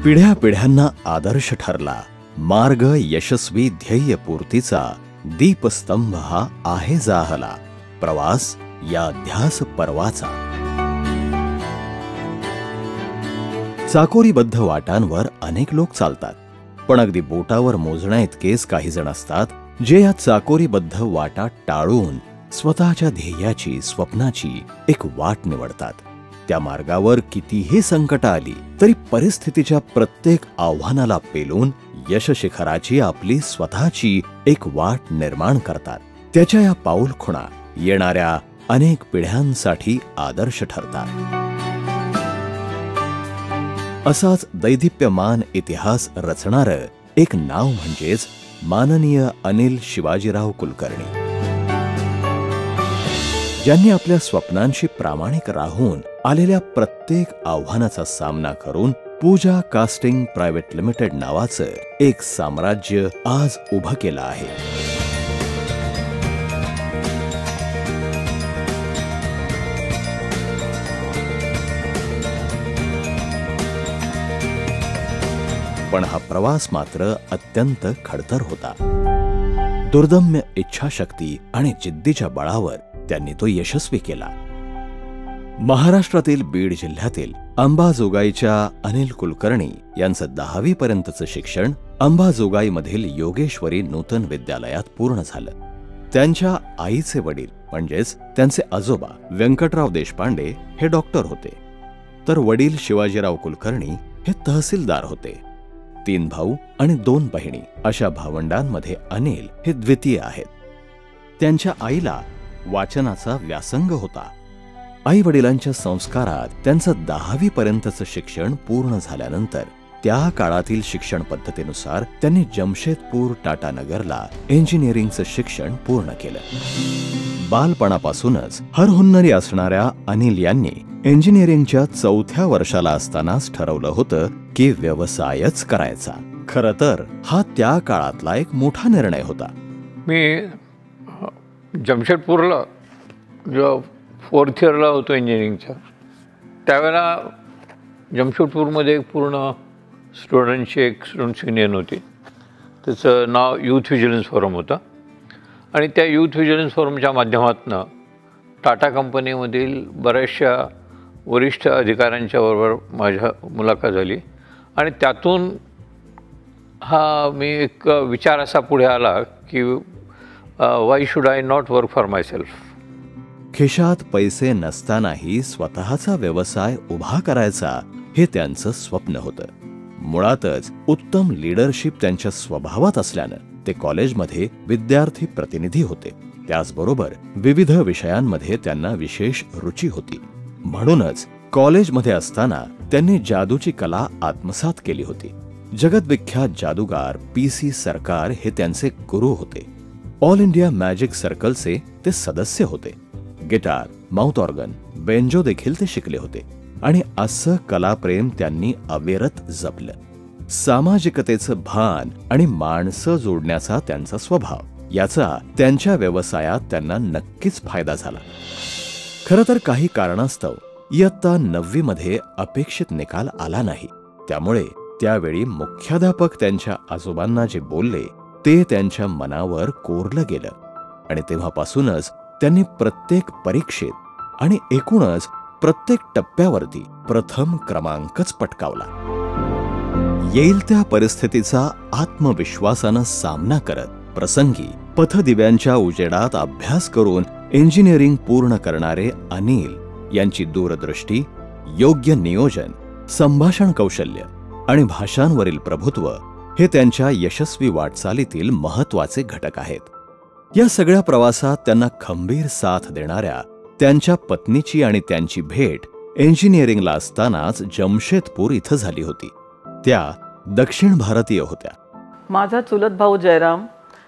पिढ्या पिढ्यांना आदर्श ठरला मार्ग यशस्वी ध्येय पूर्तीचा, दीपस्तंभ हा आहे जाहला, प्रवास या ध्यास पर्वाचा. चाकोरीबद्ध वाटांवर अनेक लोक चालतात, पण अगदी बोटावर मोजण्या इतकेच काही जण असतात जे या चाकोरीबद्ध वाटा टाळून स्वतःच्या ध्येयाची, स्वप्नाची एक वाट निवडतात. त्या मार्गावर कितीही संकट आली तरी परिस्थितीच्या प्रत्येक आव्हानाला पेलून यश शिखराची आपली स्वतःची एक वाट निर्माण करतात. त्याच्या या पाऊल खुणा येणाऱ्या अनेक पिढ्यांसाठी आदर्श ठरतात. असाच दैदिप्यमान इतिहास रचणारं एक नाव म्हणजेच माननीय अनिल शिवाजीराव कुलकर्णी, ज्यांनी आपल्या स्वप्नांशी प्रामाणिक राहून आलेल्या प्रत्येक आव्हानाचा सामना करून पूजा कास्टिंग प्रायव्हेट लिमिटेड नावाचं एक साम्राज्य आज उभं केलं आहे. पण हा प्रवास मात्र अत्यंत खडतर होता. दुर्दम्य इच्छाशक्ती आणि जिद्दीच्या बळावर त्यांनी तो यशस्वी केला. महाराष्ट्रातील बीड जिल्ह्यातील अंबाजोगाईच्या अनिल कुलकर्णी यांचं 10वी पर्यंतचं शिक्षण अंबाजोगाईमधील योगेश्वरी नूतन विद्यालयात पूर्ण झालं. त्यांच्या आईचे वडील म्हणजेच त्यांचे आजोबा व्यंकटराव देशपांडे हे डॉक्टर होते, तर वडील शिवाजीराव कुलकर्णी हे तहसीलदार होते. 3 भाऊ आणि 2 बहिणी अशा भावंडांमध्ये अनिल हे द्वितीय आहेत. त्यांच्या आईला वाचनाचा व्यासंग होता. आई वडिलांच्या संस्कारात त्यांचं 10वी पर्यंतचं शिक्षण पूर्ण झाल्यानंतर त्या काळातील शिक्षण पद्धतीनुसार त्यांनी जमशेदपूर टाटानगरला इंजिनिअरिंगचं शिक्षण पूर्ण केलं. बालपणापासूनच हरहुन्नरी असणाऱ्या अनिल यांनी इंजिनिअरिंगच्या 4थ्या वर्षाला असतानाच ठरवलं होतं की व्यवसायच करायचा. खरं तर हा त्या काळातला एक मोठा निर्णय होता. मी जमशेदपूरला जो 4th इयरला होतो इंजिनिअरिंगच्या, त्यावेळेला जमशेदपूरमध्ये एक पूर्ण स्टुडंटची एक स्टुडंट्स युनियन होती. त्याचं नाव यूथ व्हिजिलन्स फोरम होतं आणि त्या यूथ व्हिजिलन्स फोरमच्या माध्यमातून टाटा कंपनीमधील बऱ्याचशा वरिष्ठ अधिकाऱ्यांच्या बरोबर माझ्या मुलाखत झाली आणि त्यातून मी एक विचार असा पुढे आला की why should I not work for my self. खिशात पैसे नसतानाही स्वतःचा व्यवसाय उभा करायचा हे त्यांचं स्वप्न होतं. मुळातच उत्तम लीडरशिप त्यांच्या स्वभावात असल्यानं ते कॉलेजमध्ये विद्यार्थी प्रतिनिधी होते. त्याचबरोबर विविध विषयांमध्ये त्यांना विशेष रुची होती. म्हणूनच कॉलेजमध्ये असताना त्यांनी जादूची कला आत्मसात केली होती. जगद्विख्यात जादूगार PC सरकार हे त्यांचे गुरु होते. ऑल इंडिया मॅजिक सर्कलचे ते सदस्य होते. गिटार, माउथ ऑर्गन, बेंजो देखील ते शिकले होते आणि असं कलाप्रेम त्यांनी अविरत जपलं. सामाजिकतेचं भान आणि माणसं जोडण्याचा त्यांचा स्वभाव याचा त्यांच्या व्यवसायात त्यांना नक्कीच फायदा झाला. खरं तर काही कारणास्तव इयत्ता 9वी मध्ये अपेक्षित निकाल आला नाही. त्यामुळे त्यावेळी मुख्याध्यापक त्यांच्या आजोबांना जे बोलले ते त्यांच्या मनावर कोरलं गेलं आणि तेव्हापासूनच त्यांनी प्रत्येक परीक्षेत आणि एकूणच प्रत्येक टप्प्यावरती प्रथम क्रमांकच पटकावला. येईल त्या परिस्थितीचा आत्मविश्वासानं सामना करत प्रसंगी पथदिव्यांच्या उजेडात अभ्यास करून इंजिनिअरिंग पूर्ण करणारे अनिल यांची दूरदृष्टी, योग्य नियोजन, संभाषण कौशल्य आणि भाषांवरील प्रभुत्व हे त्यांच्या यशस्वी वाटचालीतील महत्वाचे घटक आहेत. या सगळ्या प्रवासात त्यांना खंबीर साथ देणाऱ्या त्यांच्या पत्नीची आणि त्यांची भेट इंजिनिअरिंगला असतानाच जमशेदपूर इथं झाली होती. त्या दक्षिण भारतीय होत्या. माझा चुलत भाऊ जयराम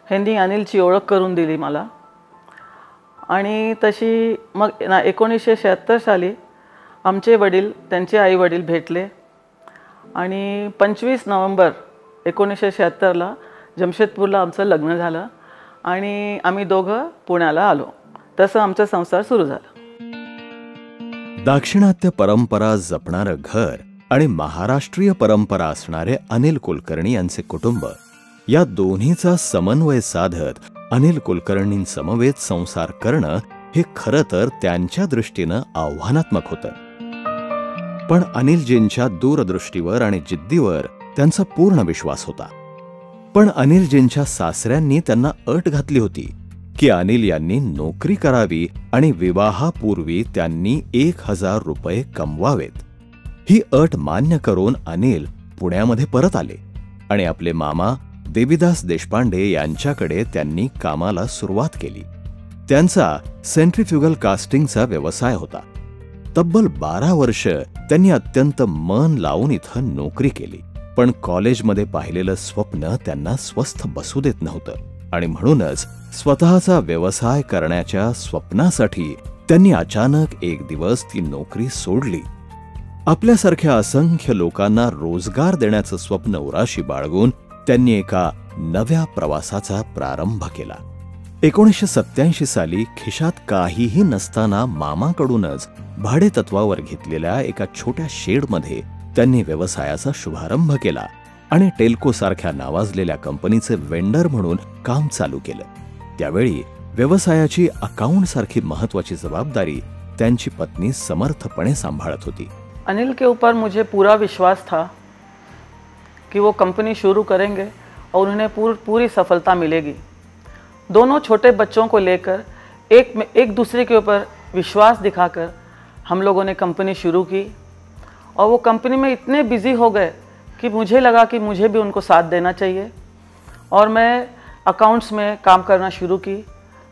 ह्यांनी अनिलची ओळख करून दिली मला आणि तशी मग 1976 साली आमचे वडील त्यांचे आई वडील भेटले आणि 25 नोव्हेंबर 1976ला जमशेदपूरला आमचं लग्न झालं आणि आम्ही दोघं पुण्याला आलो. तसं आमचा संसार सुरू झाला. दाक्षिणात्य परंपरा जपणारं घर आणि महाराष्ट्रीय परंपरा असणारे अनिल कुलकर्णी यांचे कुटुंब, या दोन्हीचा समन्वय साधत अनिल कुलकर्णींसमवेत संसार करणं हे खरं तर त्यांच्या दृष्टीनं आव्हानात्मक होतं. पण अनिलजींच्या दूरदृष्टीवर आणि जिद्दीवर त्यांचा पूर्ण विश्वास होता. पण अनिलजींच्या सासऱ्यांनी त्यांना अट घातली होती की अनिल यांनी नोकरी करावी आणि विवाहापूर्वी त्यांनी 1000 रुपये कमवावेत. ही अट मान्य करून अनिल पुण्यामध्ये परत आले आणि आपले मामा देवीदास देशपांडे यांच्याकडे त्यांनी कामाला सुरुवात केली. त्यांचा सेंट्रिफ्युगल कास्टिंगचा व्यवसाय होता. तब्बल 12 वर्ष त्यांनी अत्यंत मन लावून इथं नोकरी केली. पण कॉलेजमध्ये पाहिलेलं स्वप्न त्यांना स्वस्थ बसू देत नव्हतं आणि म्हणूनच स्वतःचा व्यवसाय करण्याच्या स्वप्नासाठी त्यांनी अचानक एक दिवस ती नोकरी सोडली. आपल्यासारख्या असंख्य लोकांना रोजगार देण्याचं स्वप्न उराशी बाळगून त्यांनी एका नव्या प्रवासाचा प्रारंभ केला. 1987 साली खिशात काहीही नसताना मामाकडूनच भाडेतत्वावर घेतलेल्या एका छोट्या शेडमध्ये त्यांनी व्यवसायाचा शुभारंभ केला आणि टेल्को सारख्या नावाजलेल्या कंपनीचे वेंडर म्हणून काम चालू केलं. त्यावेळी व्यवसायाची अकाउंट सारखी महत्वाची जबाबदारी त्यांची पत्नी समर्थपणे सांभाळत होती. अनिल के ऊपर मुझे पूरा विश्वास था कि वो कंपनी शुरू करेंगे और उन्हें पूरी सफलता मिलेगी. दोनों छोटे बच्चों को लेकर एक दूसरे के ऊपर विश्वास दिखाकर हम लोगों ने कंपनी शुरू की और वो कंपनी में इतने बिजी हो गए कि मुझे लगा कि मुझे भी उनको साथ देना चाहिए और मैं अकाउंट्स में काम करना शुरू की.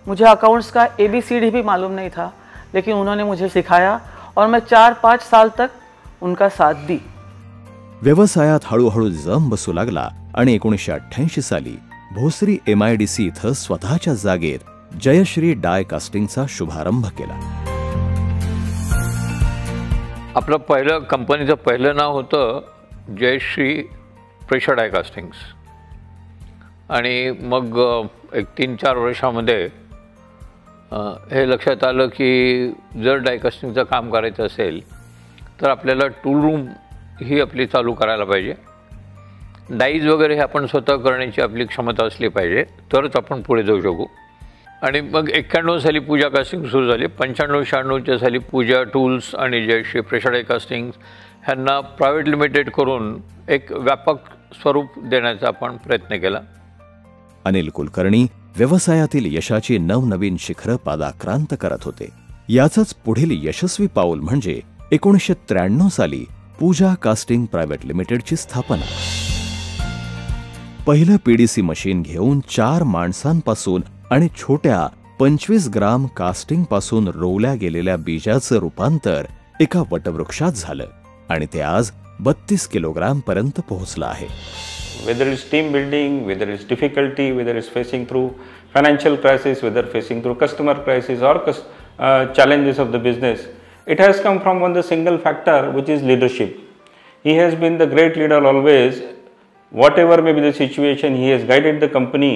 मुझे अकाउंट्स का ABCD भी मालूम नहीं था, लेकिन उन्होंने मुझे सिखाया और मैं 4-5 साल तक उनका साथ दी. व्यवसायात हळूहळू जम बसू लागला आणि 1988 साली भोसरी MIDC इथं स्वतःच्या जागेत जयश्री डाय कास्टिंगचा शुभारंभ केला. आपलं पहिलं कंपनीचं पहिलं नाव होतं जयश्री प्रेशर डाय कास्टिंग्स आणि मग एक 3-4 वर्षामध्ये हे लक्षात आलं की जर डाय कास्टिंगचं काम करायचं असेल तर आपल्याला टूल रूम ही आपली चालू करायला पाहिजे. डाईज वगैरे हे आपण स्वतः करण्याची आपली क्षमता असली पाहिजे, तरच आपण पुढे जाऊ शकू. आणि मग 91 साली पूजा कास्टिंग सुरू झाली. 95-96 साली पूजा टूल्स आणि जयश्री प्रेशर डाय कास्टिंग ह्यांना प्रायव्हेट लिमिटेड करून एक व्यापक स्वरूप देण्याचा आपण प्रयत्न केला. अनिल कुलकर्णी व्यवसायातील यशाची नवनवीन शिखरं पादाक्रांत करत होते. याचंच पुढील यशस्वी पाऊल म्हणजे 1993 साली पूजा कास्टिंग प्रायव्हेट लिमिटेडची स्थापना. पहिलं PDC मशीन घेऊन 4 माणसांपासून आणि छोट्या 25 ग्राम कास्टिंग पासून रोवल्या गेलेल्या बीजाचं रूपांतर एका वटवृक्षात झालं आणि ते आज 32 किलोग्राम पर्यंत पोहोचलं आहे. Whether it's team building, whether it's difficulty, whether it's facing through financial crisis, whether facing through customer crisis or challenges of the business, it has come from one the single factor, which is leadership. He has been the great leader always. Whatever may be the situation, he has guided the company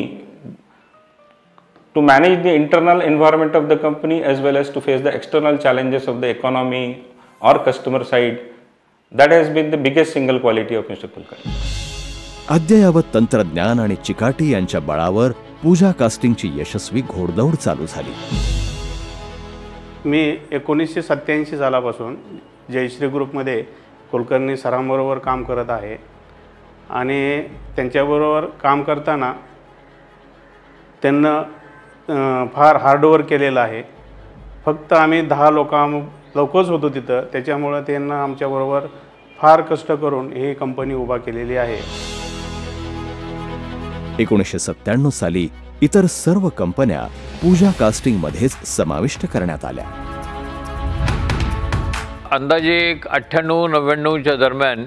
to manage the internal environment of the company as well as to face the external challenges of the economy or customer side. That has been the biggest single quality of Mr. Kulkarni. अद्ययावत तंत्रज्ञान आणि चिकाटी यांच्या बळावर पूजा कास्टिंगची यशस्वी घोडदौड चालू झाली. मी 1987 सालापासून जयश्री ग्रुपमध्ये कुलकर्णी सरांबरोबर काम करत आहे आणि त्यांच्याबरोबर काम करताना त्यांना फार हार्डवर्क केलेलं आहे. फक्त आम्ही 10 लोकच होतो तिथं, त्याच्यामुळं त्यांना आमच्याबरोबर फार कष्ट करून ही कंपनी उभा केलेली आहे. 1997 साली इतर सर्व कंपन्या पूजा कास्टिंग मध्येच समाविष्ट करण्यात आल्या. अंदाजे 98-99च्या दरम्यान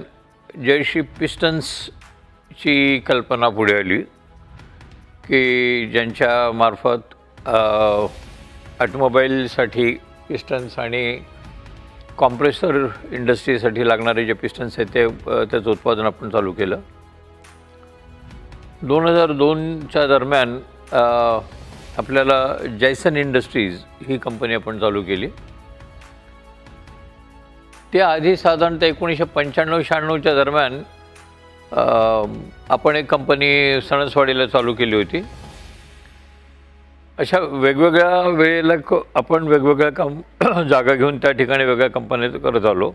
जयश्री पिस्टन्सची कल्पना पुढे आली की ज्यांच्या मार्फत ऑटोमोबाईलसाठी पिस्टन्स आणि कॉम्प्रेसर इंडस्ट्रीसाठी लागणारे जे पिस्टन्स आहेत त्याचं उत्पादन आपण चालू केलं. 2002च्या दरम्यान आपल्याला जैसन इंडस्ट्रीज ही कंपनी आपण चालू केली. ते आधी साधारणतः 1995-96च्या दरम्यान आपण एक कंपनी सणसवाडीला चालू केली होती. अशा वेगवेगळ्या वेळेला आपण वेगवेगळ्या जागा घेऊन त्या ठिकाणी वेगळ्या कंपन्या करत आलो.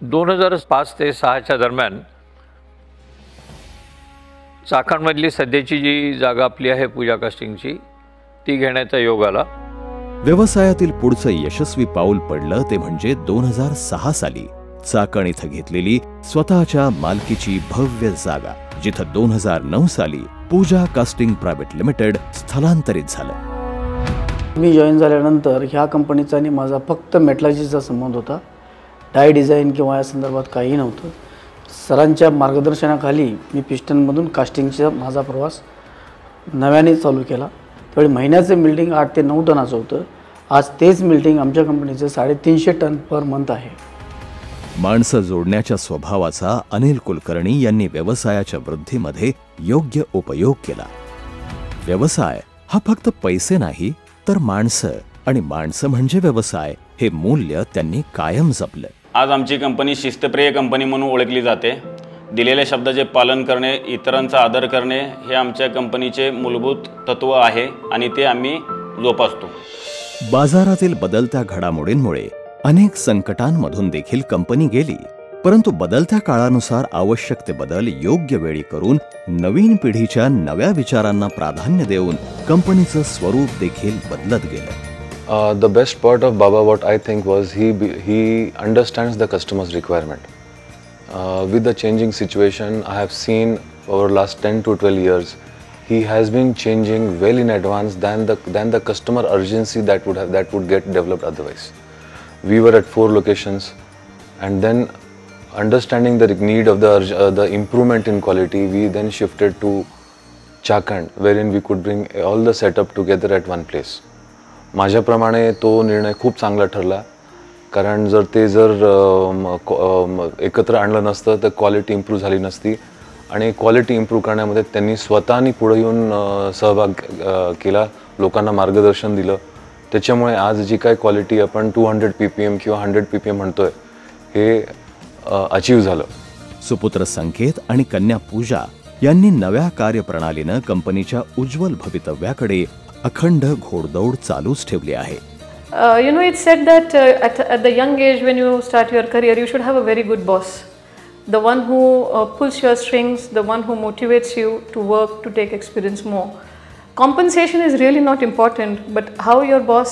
2005 ते 2006च्या दरम्यान चाकणमधली सध्याची जी जागा आपली आहे पूजा कास्टिंगची, ती घेण्याचा योग आला. व्यवसायातील पुढचं यशस्वी पाऊल पडलं ते म्हणजे 2006 साली चाकण इथं घेतलेली स्वतःच्या मालकीची भव्य जागा, जिथं 2009 साली पूजा कास्टिंग प्रायव्हेट लिमिटेड स्थलांतरित झालं. मी जॉईन झाल्यानंतर ह्या कंपनीचा आणि माझा फक्त मेटलर्जीचा संबंध होता. डाय डिझाईन किंवा या संदर्भात काही नव्हतं. सरांच्या मार्गदर्शनाखाली मी पिस्टनमधून कास्टिंगचा माझा प्रवास नव्याने चालू केला. त्यावेळी महिन्याचं मिल्डिंग 8 ते 9 टनाचं होतं. आज तेच मिल्डिंग आमच्या कंपनीचं 350 टन पर मंथ आहे. माणसं जोडण्याच्या स्वभावाचा अनिल कुलकर्णी यांनी व्यवसायाच्या वृद्धीमध्ये योग्य उपयोग केला. व्यवसाय हा फक्त पैसे नाही, तर माणसं आणि माणसं म्हणजे व्यवसाय हे मूल्य त्यांनी कायम जपलं. आज आमची कंपनी शिस्तप्रिय कंपनी म्हणून ओळखली जाते. दिलेल्या शब्दाचे पालन करणे, इतरांचा आदर करणे हे आमच्या कंपनीचे मूलभूत तत्व आहे आणि ते आम्ही जोपासतो. बाजारातील बदलत्या घडामोडींमुळे अनेक संकटांमधून देखील कंपनी गेली, परंतु बदलत्या काळानुसार आवश्यक ते बदल योग्य वेळी करून नवीन पिढीच्या नव्या विचारांना प्राधान्य देऊन कंपनीचं स्वरूप देखील बदलत गेलं. The best part of Baba, what I think, was he understands the customer's requirement. With the changing situation, I have seen over last 10 to 12 years, he has been changing well in advance than the customer urgency that would get developed otherwise. We were at 4 locations, and then understanding the need of the improvement in quality, we then shifted to Chakhand, wherein we could bring all the setup together at one place. माझ्याप्रमाणे तो निर्णय खूप चांगला ठरला, कारण जर एकत्र आणलं नसतं तर क्वालिटी इम्प्रूव्ह झाली नसती. आणि क्वालिटी इम्प्रूव्ह करण्यामध्ये त्यांनी स्वतःनी पुढे येऊन सहभाग केला, लोकांना मार्गदर्शन दिलं. त्याच्यामुळे आज जी काय क्वालिटी आपण 200 PPM किंवा 100 PPM म्हणतोय, हे अचीव्ह झालं. सुपुत्र संकेत आणि कन्या पूजा यांनी नव्या कार्यप्रणालीनं कंपनीच्या उज्ज्वल भवितव्याकडे अखंड घोडदौड चालूच ठेवली आहे. It's said that at the young age when you start your career, you should have a very good boss. The one who pulls your strings, the one who motivates you to work, to take experience more. Compensation is really not important, but how your boss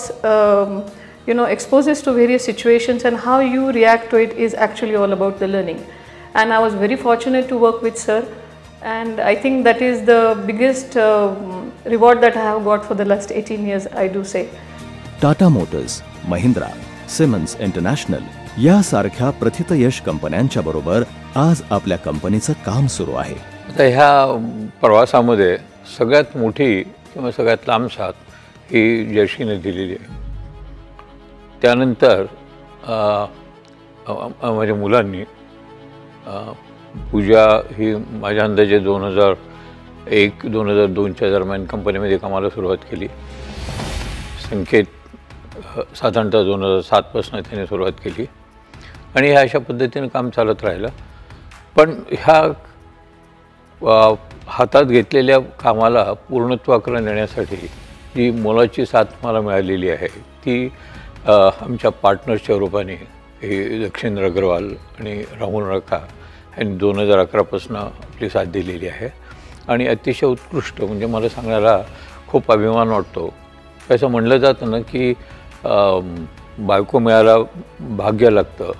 exposes to various situations and how you react to it is actually all about the learning. And I was very fortunate to work with sir. And I think that is the biggest reward that I have got for the last 18 years, I do say. Tata Motors, Mahindra, Siemens international यासारख्या प्रथितयश कंपन्यांच्या बरोबर आज आपल्या कंपनीचं काम सुरू आहे. आता ह्या प्रवासामध्ये सगळ्यात मोठी किंवा सगळ्यात लांब साथ ही जर्शीने दिलेली आहे. त्यानंतर माझ्या मुलांनी, पूजा ही माझ्या अंदाजे 2001-2002च्या दरम्यान कंपनीमध्ये कामाला सुरुवात केली. संकेत साधारणतः 2007पासून त्याने सुरुवात केली आणि ह्या अशा पद्धतीने काम चालत राहिलं. पण ह्या हातात घेतलेल्या कामाला पूर्णत्वाकडे नेण्यासाठी जी मोलाची साथ मला मिळालेली आहे ती आमच्या पार्टनर्सच्या रूपाने हे दक्षिंद्र अग्रवाल आणि राहुल रखा यांनी 2011पासून आपली साथ दिलेली आहे. आणि अतिशय उत्कृष्ट, म्हणजे मला सांगायला खूप अभिमान वाटतो. असं म्हणलं जातं ना की बायको मिळायला भाग्य लागतं,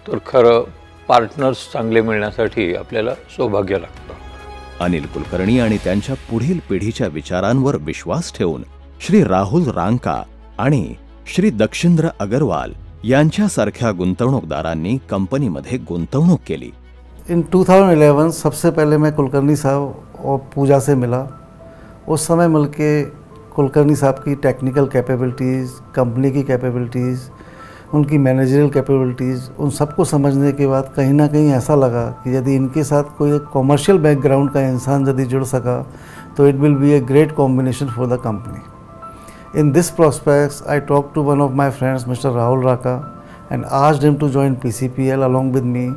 तर खरं पार्टनर्स चांगले मिळण्यासाठी आपल्याला सौभाग्य लागतं. अनिल कुलकर्णी आणि त्यांच्या पुढील पिढीच्या विचारांवर विश्वास ठेवून श्री राहुल रांका आणि श्री दक्षिंद्र अग्रवाल यांच्यासारख्या गुंतवणूकदारांनी कंपनीमध्ये गुंतवणूक केली. इन 2011 सबसे पहले मैं कुलकर्णी साहब और पूजा से मिला. उस समय मिलके कुलकर्णी साहब की टेक्निकल कैपेबिलिटीज़, कंपनी की कैपेबिलिटीज़, उनकी मैनेजरियल कैपेबिलिटीज़, उन सबको समझने के बाद कहीं ना कहीं ऐसा लगा कि यदि इनके साथ कोई एक कॉमर्शियल बैकग्राउंड का इंसान यदि जुड़ सका तो it will be a great combination for the company. In this prospects, I talked to one of my friends, Mr. Rahul Raka, and asked him to join PCPL along with me.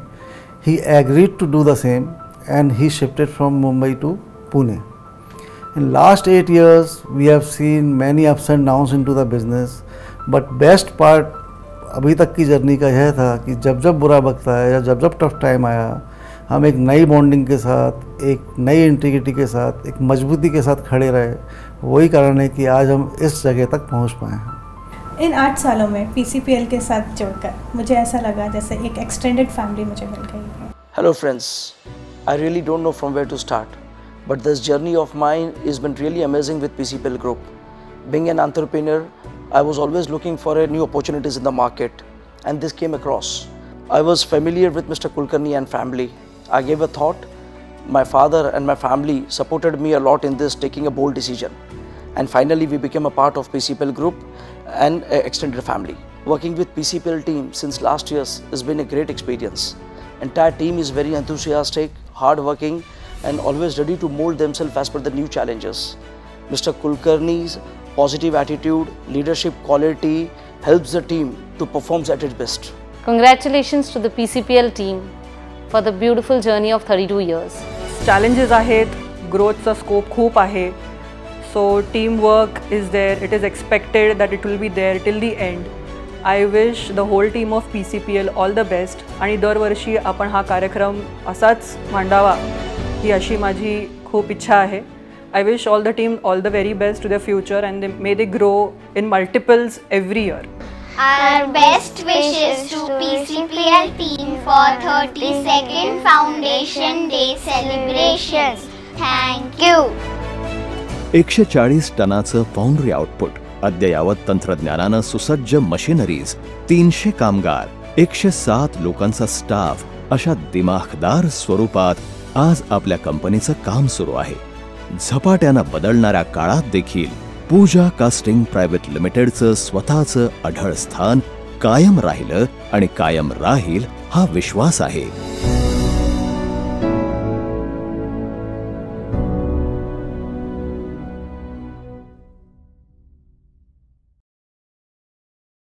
He agreed to do the same, and he shifted from Mumbai to Pune. In last 8 years, we have seen many ups and downs into the business, but best part अभी तक की journey का यह था कि जब जब बुरा वक्त आया या जब जब टफ टाइम आया, हम एक नई बॉन्डिंग के साथ, एक नई इंटीग्रिटी के साथ, एक मजबूती के साथ खड़े रहे। वही कारण है कि आज हम इस जगह तक पहुंच पाए हैं। इन 8 सालों में PCPL के साथ जुड़कर मुझे ऐसा लगा जैसे एक एक्सटेंडेड फैमिली मुझे मिल गई है। Hello friends, I really don't know from where to start, but this journey of mine has been really amazing with PCPL Group. Being an entrepreneur, I was always looking for new opportunities in the market, and this came across. I was familiar with Mr. Kulkarni and family. I gave a thought. My father and my family supported me a lot in this, taking a bold decision. And finally, we became a part of PCPL Group and an extended family. Working with PCPL team since last year has been a great experience. Entire team is very enthusiastic, hardworking, and always ready to mold themselves as per the new challenges. Mr. Kulkarni's positive attitude, leadership quality helps the team to perform at its best. Congratulations to the PCPL team for the beautiful journey of 32 years. Challenges आहेत, growthचा scope खूप आहे. So teamwork is there. It is expected that it will be there till the end. I wish the whole team of PCPL all the best. आणि दरवर्षी आपण हा कार्यक्रम असाच मांडावा ही अशी माझी खूप इच्छा आहे. I wish all the team all the very best to their future, and may they grow in multiples every year. Our best wishes to PCPL team for 32nd Foundation Day celebrations. Thank you. 140 टनाचं foundry output, अद्ययावत तंत्रज्ञानानं सुसज्ज machineries, 300 कामगार, 107 लोकांचा staff अशा दिमाखदार स्वरूपात आज आपल्या कंपनीचं काम सुरू आहे. झपाट्यानं बदलणाऱ्या काळात देखील पूजा कास्टिंग प्रायव्हेट लिमिटेडचं स्वतःचं अढळ स्थान कायम राहिलं आणि कायम राहील हा विश्वास आहे.